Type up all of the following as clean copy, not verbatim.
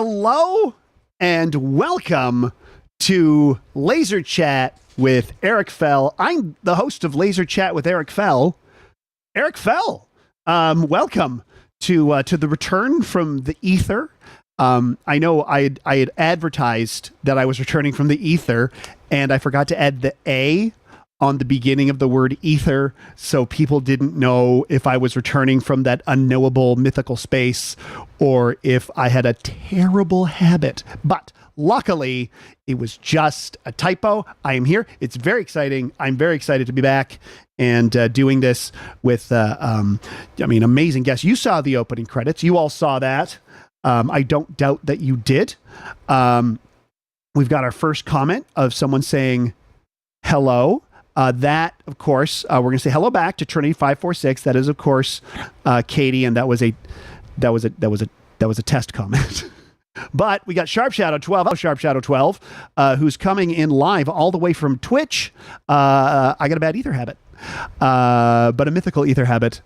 Hello and welcome to LaserChat with Eric Fell. I'm the host of LaserChat with Eric Fell. Eric Fell, welcome to the return from the ether. I know I had advertised that I was returning from the ether, and I forgot to add the A on the beginning of the word ether, so people didn't know if I was returning from that unknowable mythical space or if I had a terrible habit. But luckily, it was just a typo. I am here. It's very exciting. I'm very excited to be back and doing this with, amazing guests. You saw the opening credits. You all saw that. I don't doubt that you did. We've got our first comment of someone saying hello. That, of course, we're going to say hello back to Trinity 546. That is, of course, Katie, and that was a test comment. But we got Sharp Shadow 12, who's coming in live all the way from Twitch. I got a bad ether habit, but a mythical ether habit.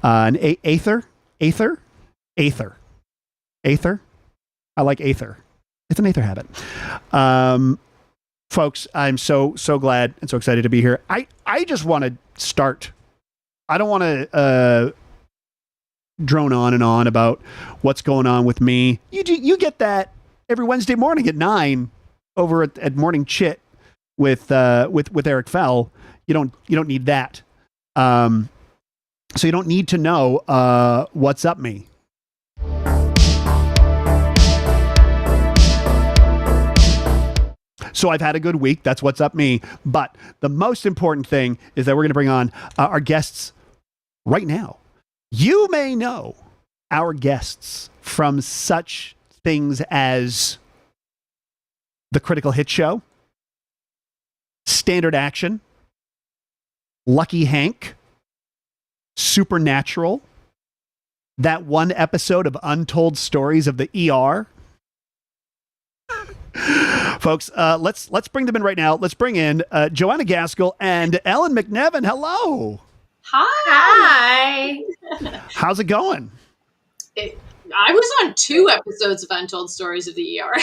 An aether. I like aether. It's an aether habit. Folks, I'm so glad and so excited to be here. I just want to start. I don't want to drone on and on about what's going on with me. You get that every Wednesday morning at 9 over at Morning Chit with Eric Fell. You don't need that. So you don't need to know what's up me. So I've had a good week. That's what's up me. But the most important thing is that we're going to bring on our guests right now. You may know our guests from such things as The Critical Hit Show, Standard Action, Lucky Hank, Supernatural, that one episode of Untold Stories of the ER. Folks, let's bring them in right now. Let's bring in Joanna Gaskell and Ellen MacNevin. Hello. Hi. How's it going? I was on 2 episodes of Untold Stories of the ER.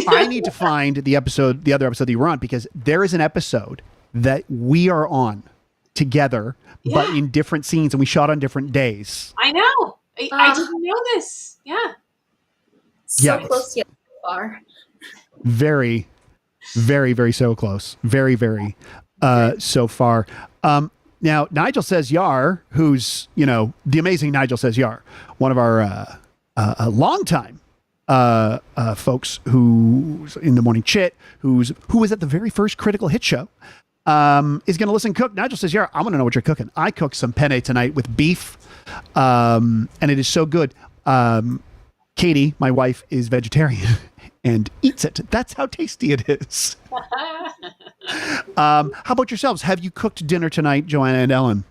I need to find the other episode that you were on, because there is an episode that we are on together, but in different scenes, and we shot on different days. I know. I didn't know this. Yeah. So close yet so far. Very, very, very so close. Very, very so far. Now, Nigel Says Yar, who's, the amazing Nigel Says Yar, one of our longtime folks who's in the Morning Chit, who was at the very first Critical Hit Show, is going to listen cook. Nigel Says Yar, I want to know what you're cooking. I cooked some penne tonight with beef, and it is so good. Katie, my wife, is vegetarian and eats it. That's how tasty it is. How about yourselves? Have you cooked dinner tonight, Joanna and Ellen?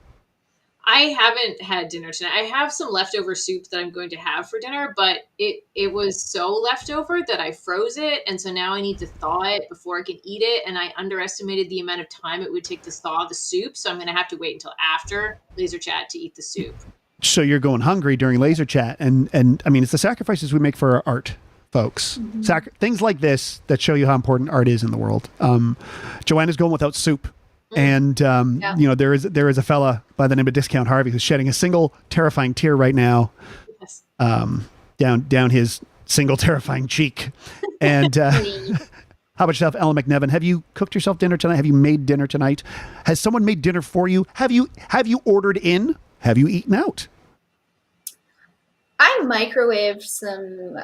I haven't had dinner tonight. I have some leftover soup that I'm going to have for dinner, but it was so leftover that I froze it. And so now I need to thaw it before I can eat it. And I underestimated the amount of time it would take to thaw the soup. So I'm going to have to wait until after LaserChat to eat the soup. So you're going hungry during LaserChat. And I mean, it's the sacrifices we make for our art, folks. Mm-hmm. Things like this that show you how important art is in the world. Joanna's going without soup. And, there is a fella by the name of Discount Harvey who's shedding a single terrifying tear right now, down his single terrifying cheek. And how about yourself, Ellen MacNevin? Have you cooked yourself dinner tonight? Have you made dinner tonight? Has someone made dinner for you? Have you ordered in? Have you eaten out? I microwaved some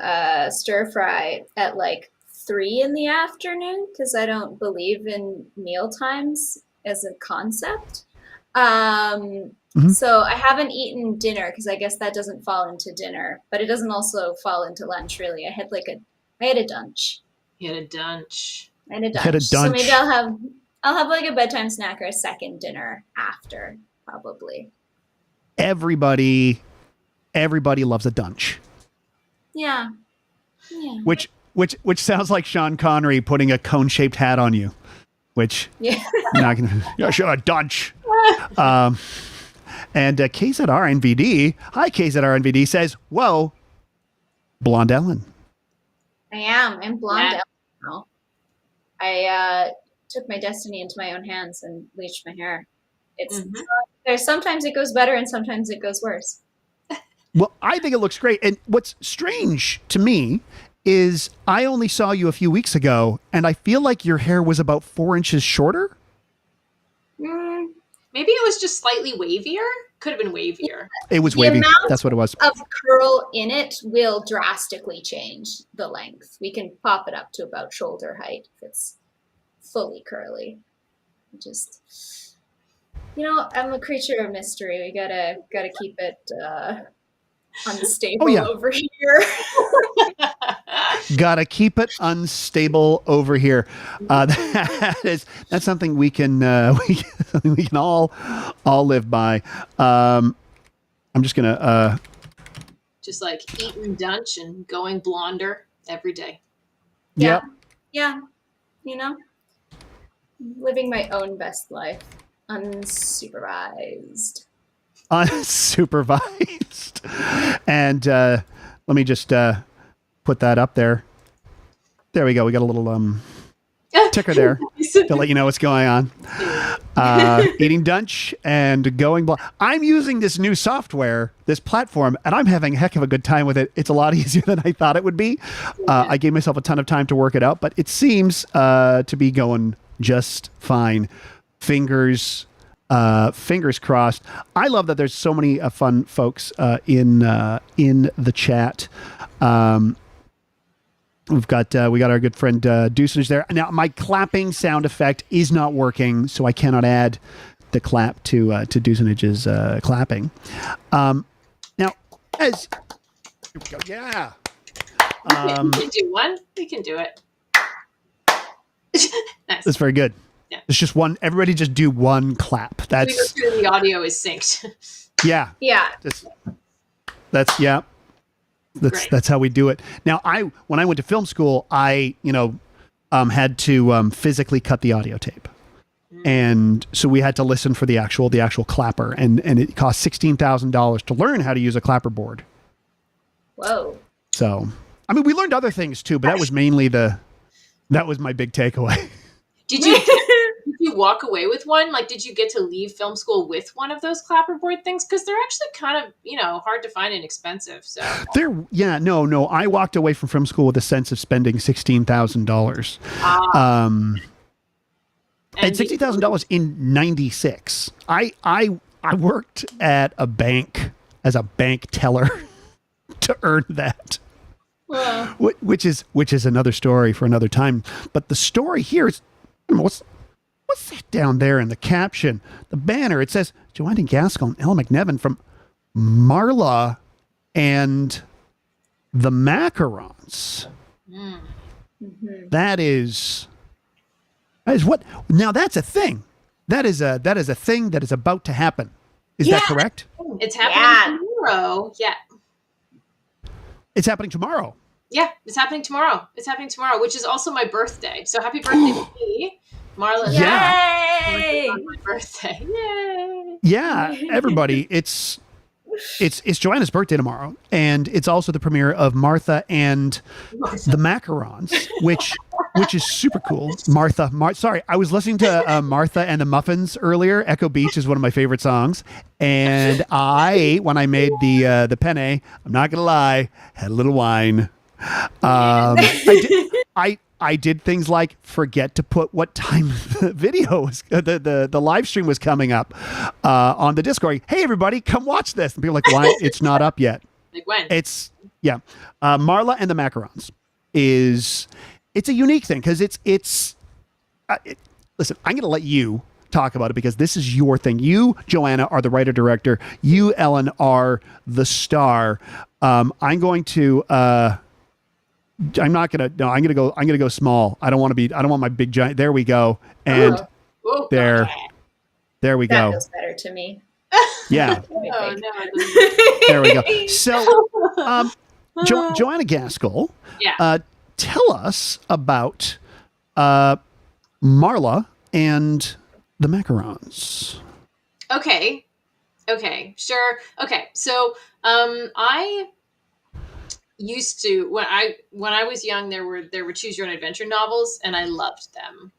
stir fry at like 3 in the afternoon because I don't believe in meal times as a concept. So I haven't eaten dinner because I guess that doesn't fall into dinner, but it doesn't also fall into lunch really. I had a dunch. You had a dunch. I had a dunch. So maybe I'll have like a bedtime snack or a second dinner after, probably. Everybody loves a dunch. Yeah. Which sounds like Sean Connery putting a cone-shaped hat on you. Which you're not gonna. Sure, a dunch. And KZRNVD, hi KZRNVD, says, "Whoa, Blonde Ellen." I am. I'm blonde Yeah. now. I took my destiny into my own hands and bleached my hair. It's there's sometimes it goes better and sometimes it goes worse. Well, I think it looks great. And what's strange to me is I only saw you a few weeks ago, and I feel like your hair was about 4 inches shorter. Maybe it was just slightly wavier. Could have been wavier. It was The wavy. amount That's what it was. Of curl in it will drastically change the length. We can pop it up to about shoulder height if it's fully curly. Just, I'm a creature of mystery. We gotta keep it unstable over here. Gotta keep it unstable over here. That's something we can all live by. I'm just gonna just like eating dunch and going blonder every day. Yeah. Living my own best life, unsupervised. And let me just put that up there. There we go. We got a little ticker there to let you know what's going on. Eating dunch and going blind. I'm using this new software, this platform, and I'm having a heck of a good time with it. It's a lot easier than I thought it would be. I gave myself a ton of time to work it out, but it seems to be going just fine. Fingers crossed. I love that there's so many fun folks in the chat. We got our good friend Deucenage there. Now my clapping sound effect is not working, so I cannot add the clap to Deucenage's clapping. Now, as here we go, yeah. We can do one. We can do it. Nice. That's very good. Yeah. It's just one. Everybody just do one clap. That's the audio is synced. Yeah. Yeah. That's how we do it. Now, when I went to film school, I had to physically cut the audio tape, and so we had to listen for the actual clapper, and it cost $16,000 to learn how to use a clapper board. Whoa. So, I mean, we learned other things too, but that was mainly that was my big takeaway. Did you walk away with one? Like, did you get to leave film school with one of those clapperboard things? Because they're actually kind of, hard to find and expensive. So no. I walked away from film school with a sense of spending $16,000. And $16,000 in '96. I worked at a bank as a bank teller to earn that. Wow. Which is another story for another time. But the story here is, what's that down there in the caption, the banner? It says Joanna Gaskell and MacNevin from Marla and the Macarons. Mm-hmm. That is what? Now that's a thing. That is a thing that is about to happen. Is that correct? It's happening tomorrow. Yeah. It's happening tomorrow. Yeah, it's happening tomorrow. Which is also my birthday. So happy birthday to me, Marla. Yay! On my birthday. Yay! Yeah, everybody. It's Joanna's birthday tomorrow, and it's also the premiere of Martha and the Macarons, which is super cool. Sorry, I was listening to Martha and the Muffins earlier. Echo Beach is one of my favorite songs, and when I made the penne, I'm not gonna lie, had a little wine. I did things like forget to put what time the video was, the live stream was coming up on the Discord. Hey, everybody, come watch this. And people are like, why? It's not up yet. Like when? Marla and the Macarons it's a unique thing because listen, I'm going to let you talk about it because this is your thing. You, Joanna, are the writer-director. You, Ellen, are the star. I'm going to I'm gonna go small. I don't want my big giant. There we go. And there we go. That feels better to me. Yeah. No. There we go. So, Joanna Gaskell, tell us about Marla and the Macarons. Okay, sure. Okay, so used to when I was young, there were choose your own adventure novels, and I loved them.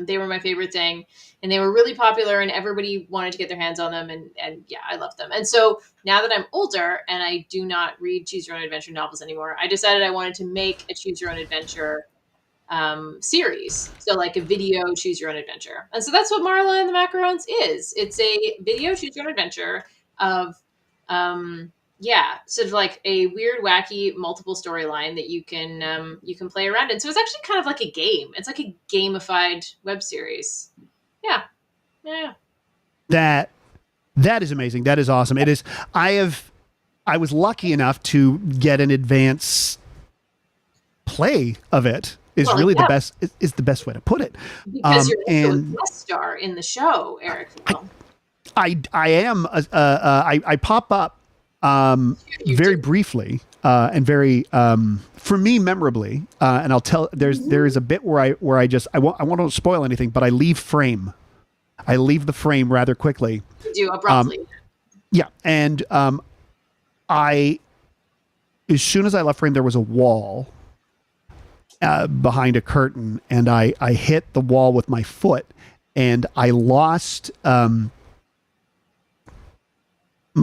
They were my favorite thing, and they were really popular, and everybody wanted to get their hands on them, and yeah, I loved them. And so now that I'm older and I do not read choose your own adventure novels anymore, I decided I wanted to make a choose your own adventure series. So like a video choose your own adventure. And so that's what Marla and the Macarons is. It's a video choose your own adventure of sort of like a weird, wacky, multiple storyline that you can play around in. So it's actually kind of like a game. It's like a gamified web series. Yeah. That is amazing. That is awesome. It is. I was lucky enough to get an advance play of it. Is really the best. Is the best way to put it. Because you're also a guest star in the show, Eric. I am. I pop up very briefly and very for me memorably. And I'll tell. There is a bit where I won't spoil anything, but I leave frame. I leave the frame rather quickly. You do abruptly. Yeah, and as soon as I left frame, there was a wall behind a curtain, and I hit the wall with my foot, and I lost my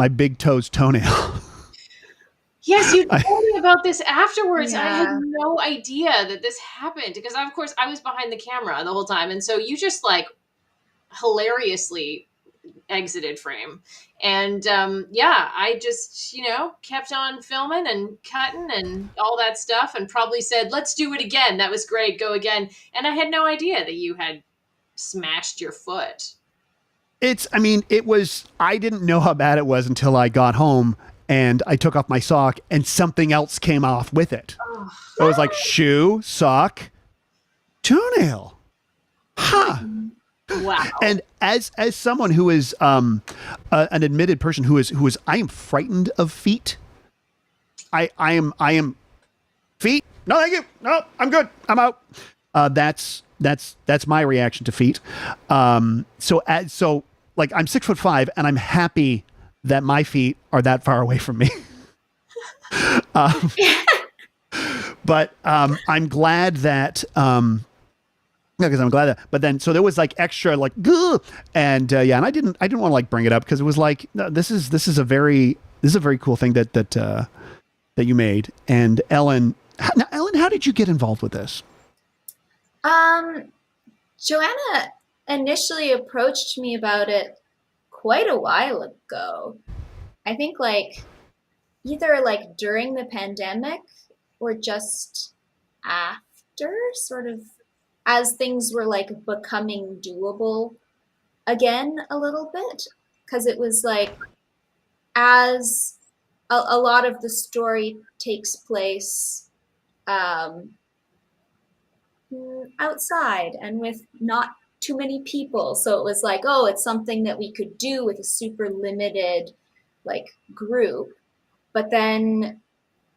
big toe's toenail. Yes, you told me about this afterwards. Yeah. I had no idea that this happened because, of course, I was behind the camera the whole time, and so you just like hilariously exited frame. And I just, kept on filming and cutting and all that stuff and probably said, let's do it again. That was great. Go again. And I had no idea that you had smashed your foot. I didn't know how bad it was until I got home and I took off my sock and something else came off with it. Oh. It was like shoe, sock, toenail. Huh. Wow. And as someone who is an admitted person who is I am frightened of feet. I am feet. No, thank you. No, I'm good. I'm out. That's my reaction to feet. So I'm 6'5" and I'm happy that my feet are that far away from me. But I'm glad that. Because I'm glad that, but then so there was like extra like, and and I didn't want to like bring it up because it was like no, this is a very cool thing that you made. And Ellen, how did you get involved with this? Joanna initially approached me about it quite a while ago. I think like either like during the pandemic or just after, sort of. As things were like becoming doable again a little bit, because it was like as a lot of the story takes place outside and with not too many people, so it was like, oh, it's something that we could do with a super limited like group. But then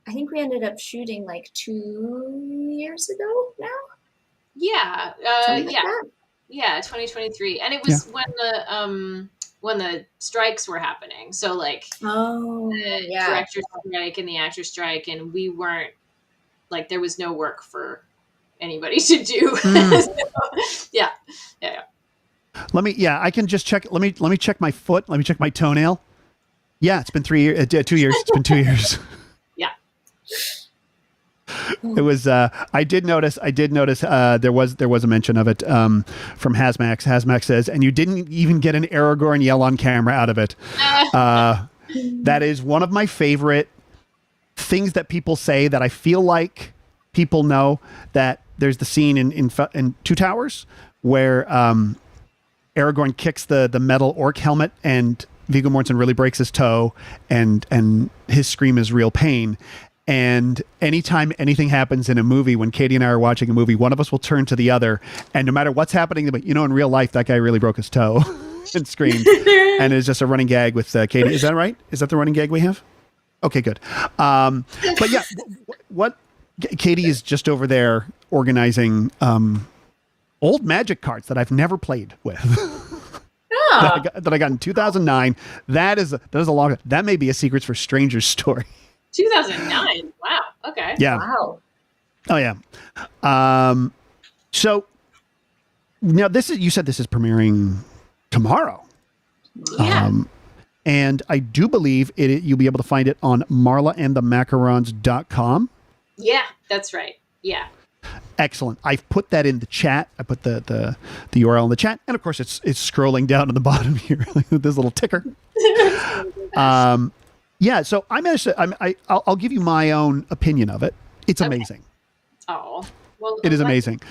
I think we ended up shooting like 2 years ago now. Yeah, 2023, and it was when the strikes were happening. So like, the director's strike and the actor's strike, and we weren't like there was no work for anybody to do. So, yeah. I can just check. Let me check my foot. Let me check my toenail. Yeah, it's been 3 years. 2 years. It's been 2 years. Yeah. It was. I did notice. There was a mention of it from Hazmax. Hazmax says, and you didn't even get an Aragorn yell on camera out of it. That is one of my favorite things that people say that I feel like people know. That there's the scene in Two Towers where Aragorn kicks the metal orc helmet and Viggo Mortensen really breaks his toe and his scream is real pain. And anytime anything happens in a movie, when Katie and I are watching a movie, one of us will turn to the other, and no matter what's happening, but in real life, that guy really broke his toe and screamed, and it's just a running gag with Katie. Is that right? Is that the running gag we have? Okay, good. But yeah, what Katie is just over there organizing old Magic cards that I've never played with. that I got in 2009. That is a long. That may be a Secrets for Strangers story. 2009. Wow. Okay. Yeah. Wow. Oh yeah. So now you said this is premiering tomorrow. Yeah. And I do believe you'll be able to find it on marlaandthemacarons.com. Yeah, that's right. Yeah. Excellent. I've put that in the chat. I put the URL in the chat, and of course it's scrolling down on the bottom here with this little ticker. Yeah. So I'll give you my own opinion of it. It's amazing. Oh, well, It is amazing.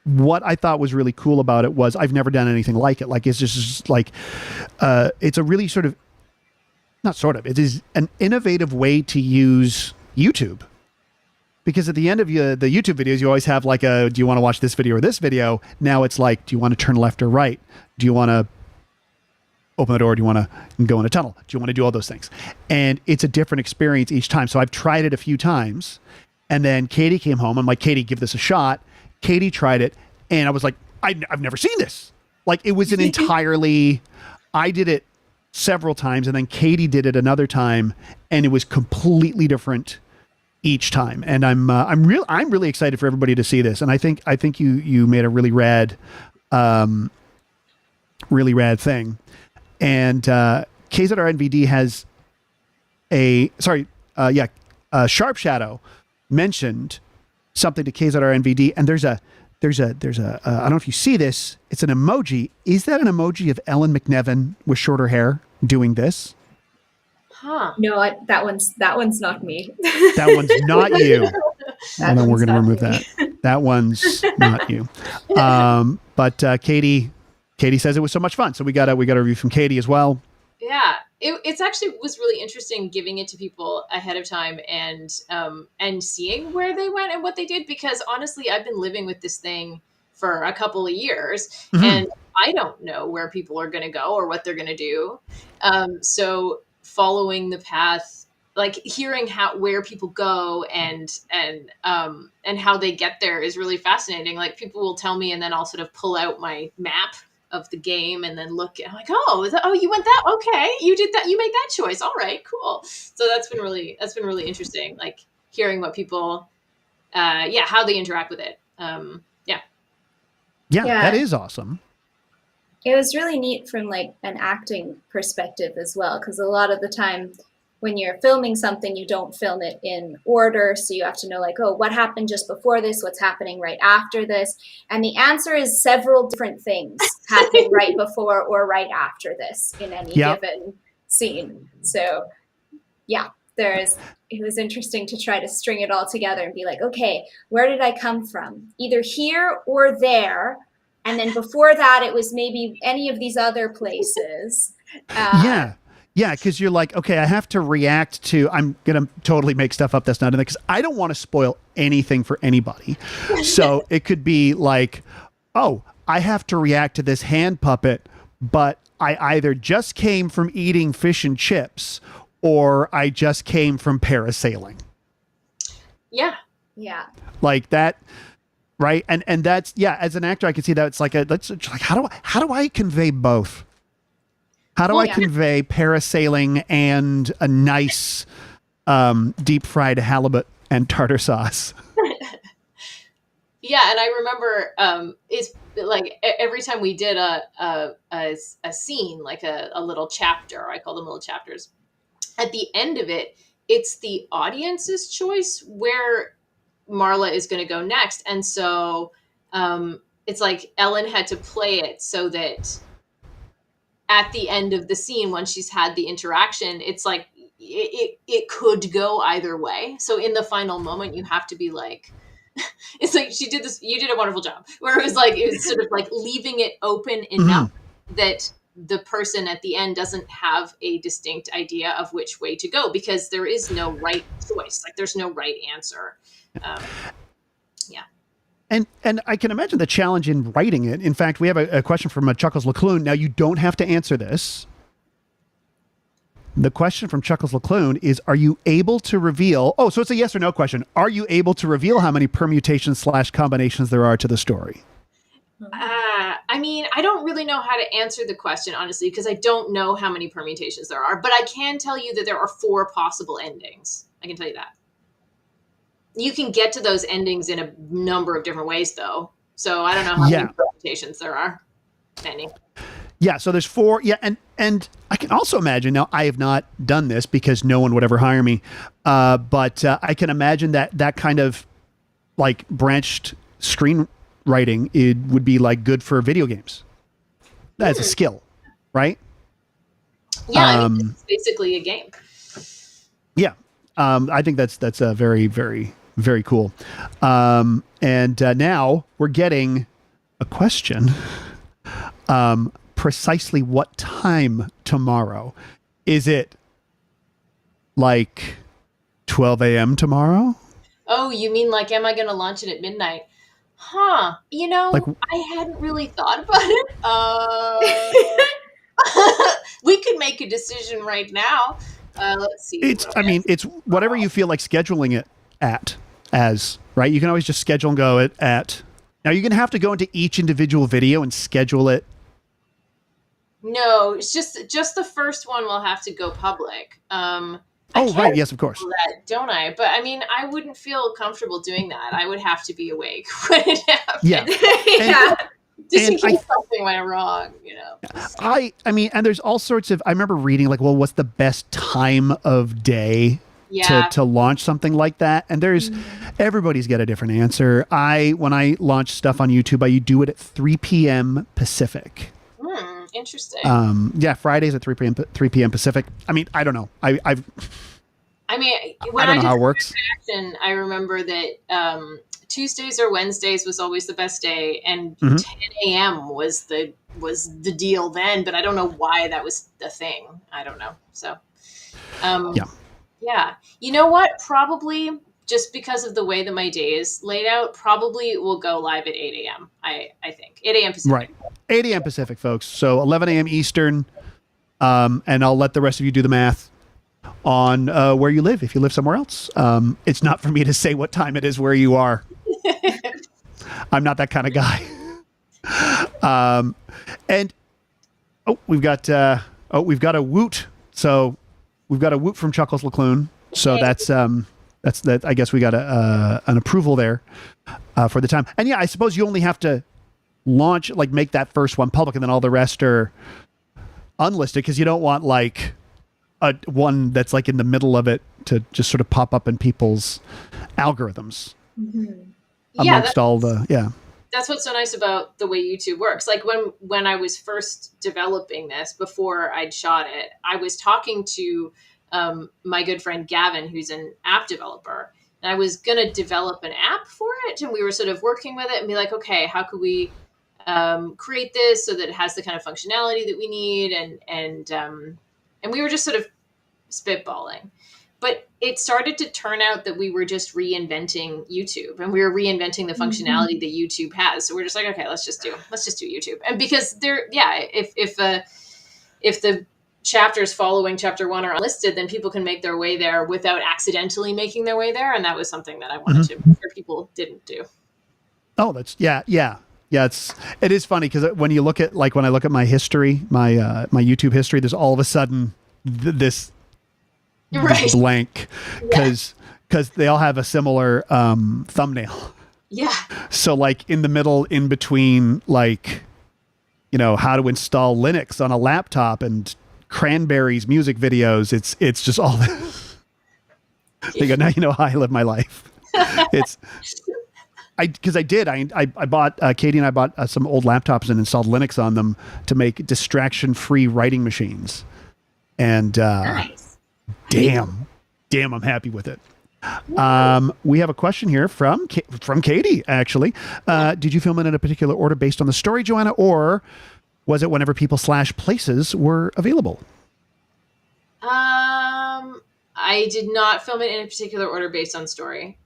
What I thought was really cool about it was I've never done anything like it. Like, it's just like, it's a really it is an innovative way to use YouTube. Because at the end of the YouTube videos, you always have like do you want to watch this video or this video? Now it's like, do you want to turn left or right? Do you want to open the door? Do you want to go in a tunnel? Do you want to do all those things? And it's a different experience each time. So I've tried it a few times. And then Katie came home. I'm like, Katie, give this a shot. Katie tried it. And I was like, I've never seen this. Like, it was an entirely, I did it several times. And then Katie did it another time. And it was completely different each time. And I'm really excited for everybody to see this. And I think you made a really rad thing. And KZRNVD has Sharp Shadow mentioned something to KZRNVD, and there's a I don't know if you see this. It's an emoji. Is that an emoji of Ellen MacNevin with shorter hair doing this? Huh. No, that one's not me. That one's not you. And then we're going to remove me. that. That one's not you. But Katie says it was so much fun. So we got a review from Katie as well. Yeah, it's actually was really interesting giving it to people ahead of time and seeing where they went and what they did, because honestly, I've been living with this thing for a couple of years, and I don't know where people are going to go or what they're going to do. So following the path, like hearing where people go and how they get there is really fascinating. Like, people will tell me, and then I'll sort of pull out my map of the game and then look at, I'm like, you went that, okay, you did that, you made that choice, all right, cool. So that's been really interesting, like hearing what people how they interact with it. Yeah, that is awesome. It was really neat from like an acting perspective as well, because a lot of the time when you're filming something, you don't film it in order. So you have to know, like, oh, what happened just before this? What's happening right after this? And the answer is several different things happening right before or right after this in any given scene. So yeah, it was interesting to try to string it all together and be like, okay, where did I come from? Either here or there. And then before that, it was maybe any of these other places. Yeah, because you're like, okay, I have to react to, I'm going to totally make stuff up that's not in there, because I don't want to spoil anything for anybody. So it could be like, oh, I have to react to this hand puppet, but I either just came from eating fish and chips or I just came from parasailing. Yeah. Like that. Right. And that's, as an actor, I can see that it's like, how do I convey both? How do I convey parasailing and a nice deep fried halibut and tartar sauce? Yeah, and I remember it's like every time we did a scene, like a little chapter, I call them little chapters. At the end of it, it's the audience's choice where Marla is going to go next, and so it's like Ellen had to play it so that at the end of the scene, when she's had the interaction, it's like it could go either way. So in the final moment, you have to be like, it's like she did this. You did a wonderful job. Where it was sort of like leaving it open enough that the person at the end doesn't have a distinct idea of which way to go, because there is no right choice. Like, there's no right answer. And I can imagine the challenge in writing it. In fact, we have a question from Chuckles Lecloon. Now, you don't have to answer this. The question from Chuckles Lecloon is, are you able to reveal... Oh, so it's a yes or no question. Are you able to reveal how many permutations / combinations there are to the story? I mean, I don't really know how to answer the question, honestly, because I don't know how many permutations there are. But I can tell you that there are 4 possible endings. I can tell you that. you can get to those endings in a number of different ways, though. So I don't know how many permutations there are. Many. Yeah, so there's 4. Yeah, and I can also imagine, now I have not done this because no one would ever hire me, but I can imagine that kind of like branched screenwriting, it would be like good for video games as a skill, right? Yeah, I mean, it's basically a game. Yeah, I think that's very, very, very cool. And now we're getting a question. Precisely what time tomorrow? Is it like 12 a.m. tomorrow? Oh, you mean like, am I going to launch it at midnight? Huh. You know, like, I hadn't really thought about it. We could make a decision right now. Let's see. It's whatever you feel like scheduling it as, right? You can always just schedule and go at. Now you're going to have to go into each individual video and schedule it. No, it's just the first one will have to go public. Right. Yes, of course. That, don't I? But I mean, I wouldn't feel comfortable doing that. I would have to be awake when it happens. Yeah. Just in case something went wrong, you know. I mean, and there's all sorts of, I remember reading like, well, what's the best time of day to launch something like that? And there's, everybody's got a different answer. When I launch stuff on YouTube, I do it at 3 p.m. Pacific. Interesting. Fridays at 3 p.m. Pacific. I mean, I don't know. I mean, when I don't know how it works. I remember that Tuesdays or Wednesdays was always the best day, and 10 a.m. was the deal then. But I don't know why that was the thing. I don't know. So, yeah. You know what? Probably just because of the way that my day is laid out, probably it will go live at 8 a.m. I think 8 a.m. Pacific. Right. 8 a.m. Pacific, folks. So 11 a.m. Eastern. And I'll let the rest of you do the math on where you live, if you live somewhere else. It's not for me to say what time it is where you are. I'm not that kind of guy. We've got a woot. So we've got a woot from Chuckles Lacloon. So that's that. I guess we got an approval there for the time. And yeah, I suppose you only have to launch, like make that first one public, and then all the rest are unlisted, because you don't want like a one that's like in the middle of it to just sort of pop up in people's algorithms. Amongst all the That's what's so nice about the way YouTube works. Like when I was first developing this, before I'd shot it, I was talking to my good friend Gavin, who's an app developer, and I was going to develop an app for it. And we were sort of working with it and be like, okay, how could we create this so that it has the kind of functionality that we need? And we were just sort of spitballing. But it started to turn out that we were just reinventing YouTube, and we were reinventing the functionality that YouTube has. So we're just like, okay, let's just do YouTube. And because if the chapters following chapter 1 are unlisted, then people can make their way there without accidentally making their way there. And that was something that I wanted to make sure people didn't do. Oh, that's yeah. It is funny because when you look at, like, when I look at my history, my YouTube history, there's all of a sudden this blank because they all have a similar thumbnail. Yeah. So like in the middle, in between, like, you know, how to install Linux on a laptop and Cranberries music videos, it's just all this. They go, now you know how I live my life. I bought Katie and I bought some old laptops and installed Linux on them to make distraction-free writing machines. And nice. Damn, I'm happy with it. We have a question here from Katie, actually. Did you film it in a particular order based on the story, Joanna, or was it whenever people / places were available? I did not film it in a particular order based on story.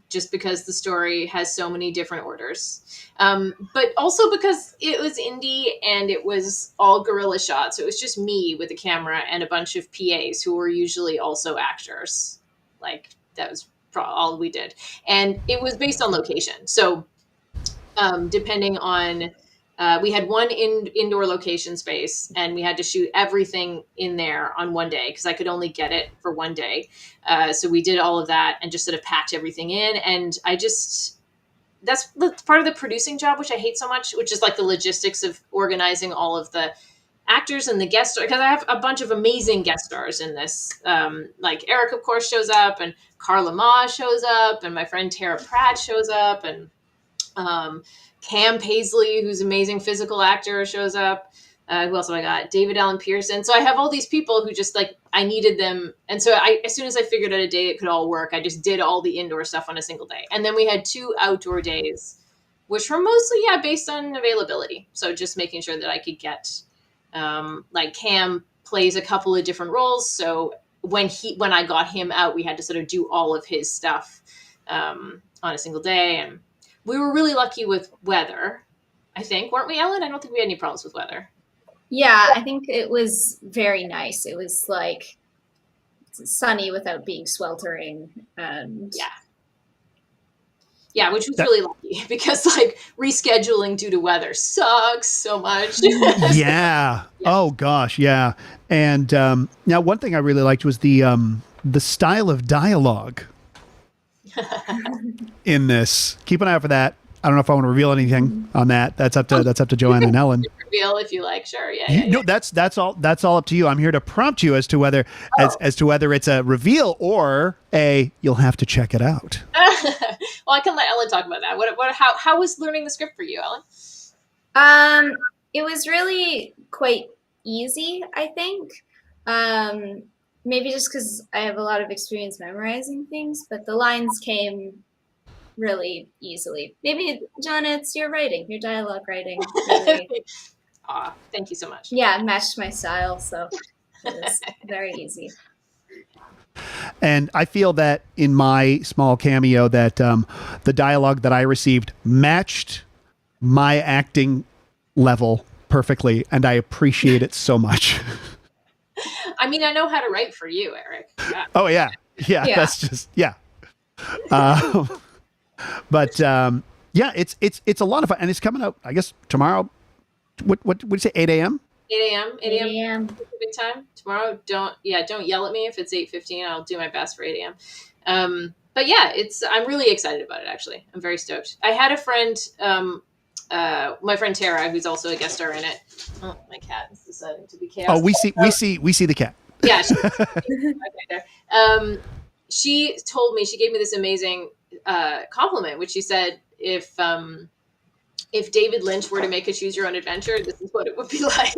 Just because the story has so many different orders. But also because it was indie and it was all guerrilla shots. So it was just me with a camera and a bunch of PAs who were usually also actors. Like, that was all we did. And it was based on location. So depending on we had one indoor location space, and we had to shoot everything in there on one day because I could only get it for one day. So we did all of that and just sort of packed everything in. And that's part of the producing job, which I hate so much, which is like the logistics of organizing all of the actors and the guest stars, because I have a bunch of amazing guest stars in this. Like Eric, of course, shows up, and Karl shows up, and my friend Tara Pratt shows up, and Cam Paisley, who's an amazing physical actor, shows up. Who else have I got? David Allen Pearson. So I have all these people who just like, I needed them. And so as soon as I figured out a day it could all work, I just did all the indoor stuff on a single day. And then we had 2 outdoor days, which were mostly, based on availability. So just making sure that I could get, like Cam plays a couple of different roles. So when I got him out, we had to sort of do all of his stuff on a single day. And we were really lucky with weather, I think. Weren't we, Ellen? I don't think we had any problems with weather. Yeah, I think it was very nice. It was like sunny without being sweltering. And yeah, which was really lucky because like rescheduling due to weather sucks so much. Yeah. Oh gosh. Yeah. And now one thing I really liked was the style of dialogue in this. Keep an eye out for that. I don't know if I want to reveal anything on that. That's up to Joanna and Ellen. Reveal if you like, sure. Yeah. No, that's all up to you. I'm here to prompt you as to whether as to whether it's a reveal or you'll have to check it out. Well, I can let Ellen talk about that. How was learning the script for you, Ellen? It was really quite easy, I think. Maybe just because I have a lot of experience memorizing things, but the lines came really easily. Maybe, Joanna, it's your writing, your dialogue writing. Really. Thank you so much. Yeah, it matched my style, so it was very easy. And I feel that in my small cameo that the dialogue that I received matched my acting level perfectly, and I appreciate it so much. I mean, I know how to write for you, Eric. Yeah. Oh, yeah. That's just, yeah. But it's a lot of fun, and it's coming out, I guess, tomorrow. What would you say, 8 a.m.? 8 a.m. Big time. Tomorrow, don't yell at me if it's 8:15. I'll do my best for 8 a.m. But yeah, I'm really excited about it, actually. I'm very stoked. I had a friend, my friend Tara, who's also a guest star in it. Oh, my cat is deciding to be chaos. Oh, we see the cat. Yeah. She told me, she gave me this amazing compliment, which she said, if David Lynch were to make a choose your own adventure, this is what it would be like.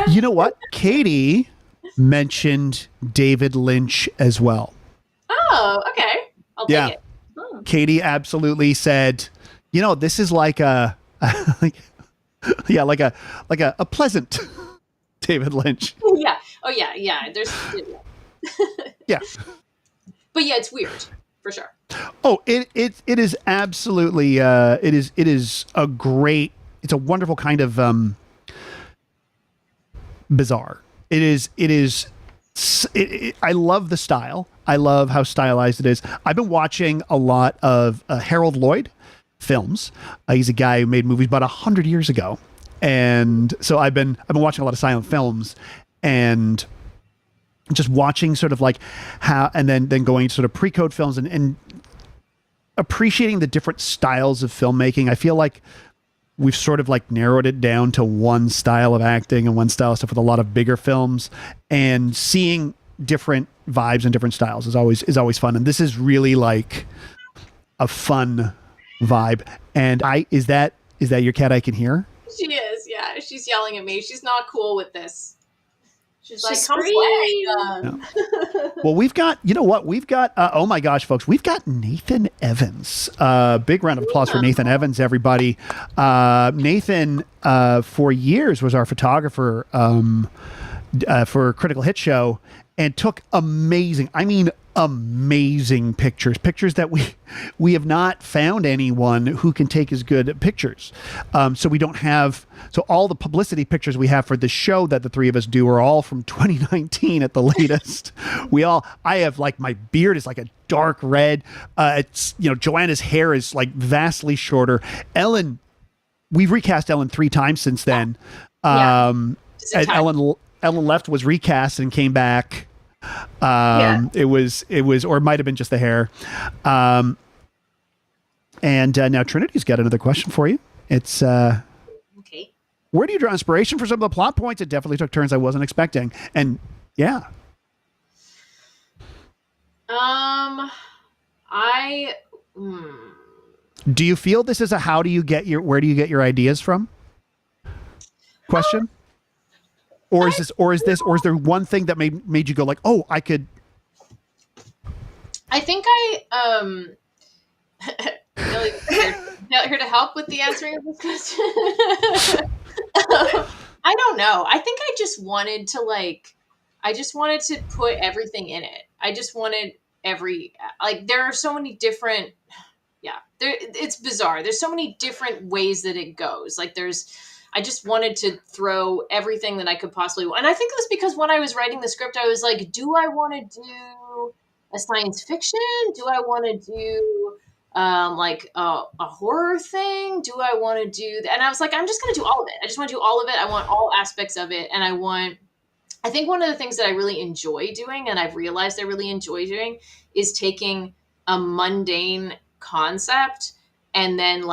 You know what? Katie mentioned David Lynch as well. Oh, okay. I'll take it. Oh. Katie absolutely said, this is like a pleasant David Lynch. Yeah. Oh yeah. There's yeah. But yeah, it's weird for sure. Oh, it is absolutely it is it's a wonderful kind of bizarre. I love the style. I love how stylized it is. I've been watching a lot of Harold Lloyd films. He's a guy who made movies about 100 years ago. And so I've been watching a lot of silent films and just watching sort of like how, and then going to sort of pre-code films and appreciating the different styles of filmmaking. I feel like we've sort of like narrowed it down to one style of acting and one style of stuff with a lot of bigger films, and seeing different vibes and different styles is always fun. And this is really like a fun vibe. And is that your cat I can hear? She is. Yeah. She's yelling at me. She's not cool with this. She's like, come free. play. No. Well, we've got, oh my gosh, folks, we've got Nathan Evans. Big round of applause for Nathan Evans, everybody. Nathan, for years, was our photographer for Critical Hit Show and took amazing pictures that we have not found anyone who can take as good pictures. So all the publicity pictures we have for the show that the three of us do are all from 2019 at the latest. I have like, my beard is like a dark red. Joanna's hair is like vastly shorter. Ellen we've recast Ellen 3 times since then. Yeah. And Ellen left, was recast and came back. It was, or it might have been just the hair. And now Trinity's got another question for you. It's, Okay. where do you draw inspiration for some of the plot points? It definitely took turns I wasn't expecting. And yeah. Do you feel this is a where do you get your ideas from question? Or is there one thing that made you go like, oh, I could. I think really here to help with the answering of this question. I don't know. I think I just wanted to put everything in it. I just wanted there are so many different, it's bizarre. There's so many different ways that it goes. I just wanted to throw everything that I could possibly want. And I think it was because when I was writing the script, I was like, do I want to do a science fiction? Do I want to do a horror thing? Do I want to do that? And I was like, I'm just going to do all of it. I just want to do all of it. I want all aspects of it. And I think one of the things that I really enjoy doing, and I've realized I really enjoy doing, is taking a mundane concept and then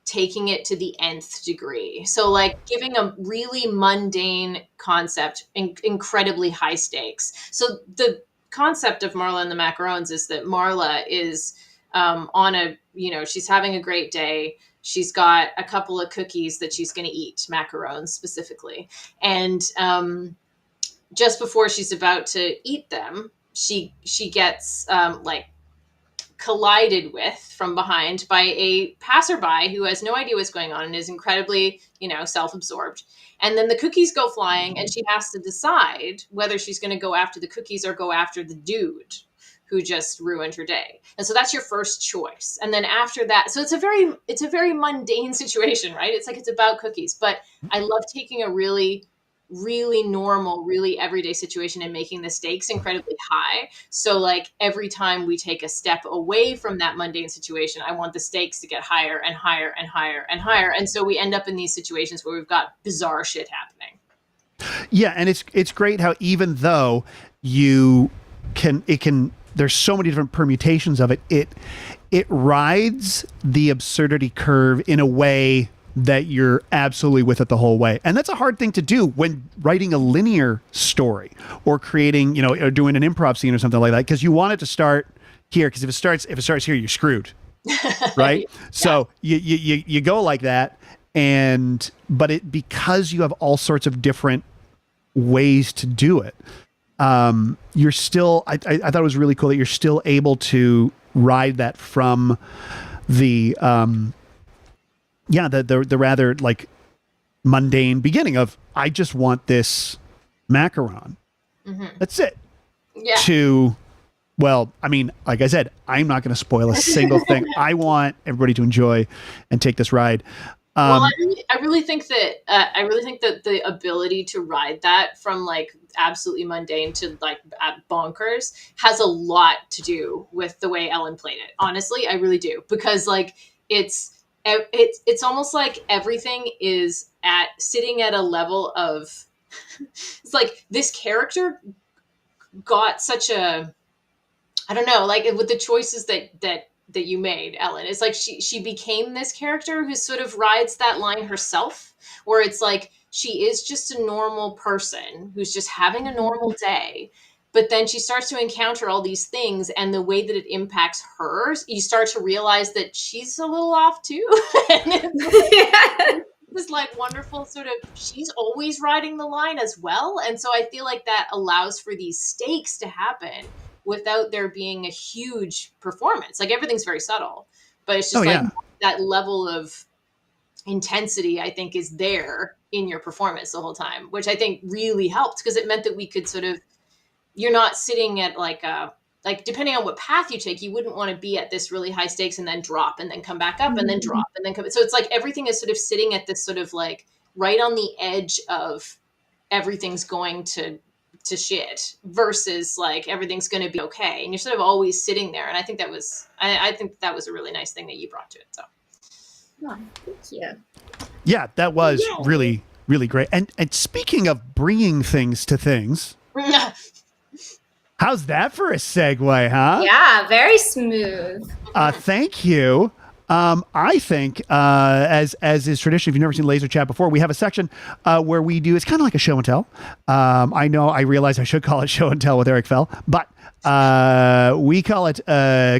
taking it to the nth degree. So giving a really mundane concept incredibly high stakes. So the concept of Marla and the Macarons is that Marla is she's having a great day. She's got a couple of cookies that she's going to eat, macarons specifically. And just before she's about to eat them, she gets collided with from behind by a passerby who has no idea what's going on and is incredibly, self-absorbed. And then the cookies go flying and she has to decide whether she's going to go after the cookies or go after the dude who just ruined her day. And so that's your first choice. And then after that, so it's a very mundane situation, right? It's about cookies, but I love taking a really, really normal, really everyday situation and making the stakes incredibly high. So every time we take a step away from that mundane situation, I want the stakes to get higher and higher and higher and higher. And so we end up in these situations where we've got bizarre shit happening. Yeah. And it's great how, even though there's so many different permutations of it, it rides the absurdity curve in a way that you're absolutely with it the whole way. And that's a hard thing to do when writing a linear story or creating, or doing an improv scene or something like that, because you want it to start here, because if it starts here, you're screwed. Right? Yeah. So you go like that, but because you have all sorts of different ways to do it, you're still, I thought it was really cool that you're still able to ride that from the rather mundane beginning of, I just want this macaron. Mm-hmm. That's it. Yeah. To, well, I mean, like I said, I'm not going to spoil a single thing. I want everybody to enjoy and take this ride. Well, I really think that the ability to ride that from absolutely mundane to bonkers has a lot to do with the way Ellen played it. Honestly, I really do, because it's almost like everything is sitting at a level of, it's like this character got such a, I don't know, with the choices that you made, Ellen, it's like she became this character who sort of rides that line herself, where it's like she is just a normal person who's just having a normal day, but then she starts to encounter all these things, and the way that it impacts her, you start to realize that she's a little off too. And it's this wonderful sort of, she's always riding the line as well. And so I feel like that allows for these stakes to happen without there being a huge performance. Everything's very subtle, but it's just that level of intensity, I think, is there in your performance the whole time, which I think really helped, because it meant that we could sort of, you're not sitting at depending on what path you take, you wouldn't want to be at this really high stakes and then drop and then come back up and then drop and then come. So it's everything is sort of sitting at this sort of right on the edge of everything's going to shit versus everything's going to be okay. And you're sort of always sitting there. And I think that was, I think that was a really nice thing that you brought to it. So. Oh, thank you. Yeah, that was Yay. really, really great. And speaking of bringing things to things, how's that for a segue, huh? Yeah, very smooth. Thank you. I think, as is tradition, if you've never seen Laser Chat before, we have a section where we do, it's kind of like a show and tell. I realize I should call it show and tell with Eric Fell, but we call it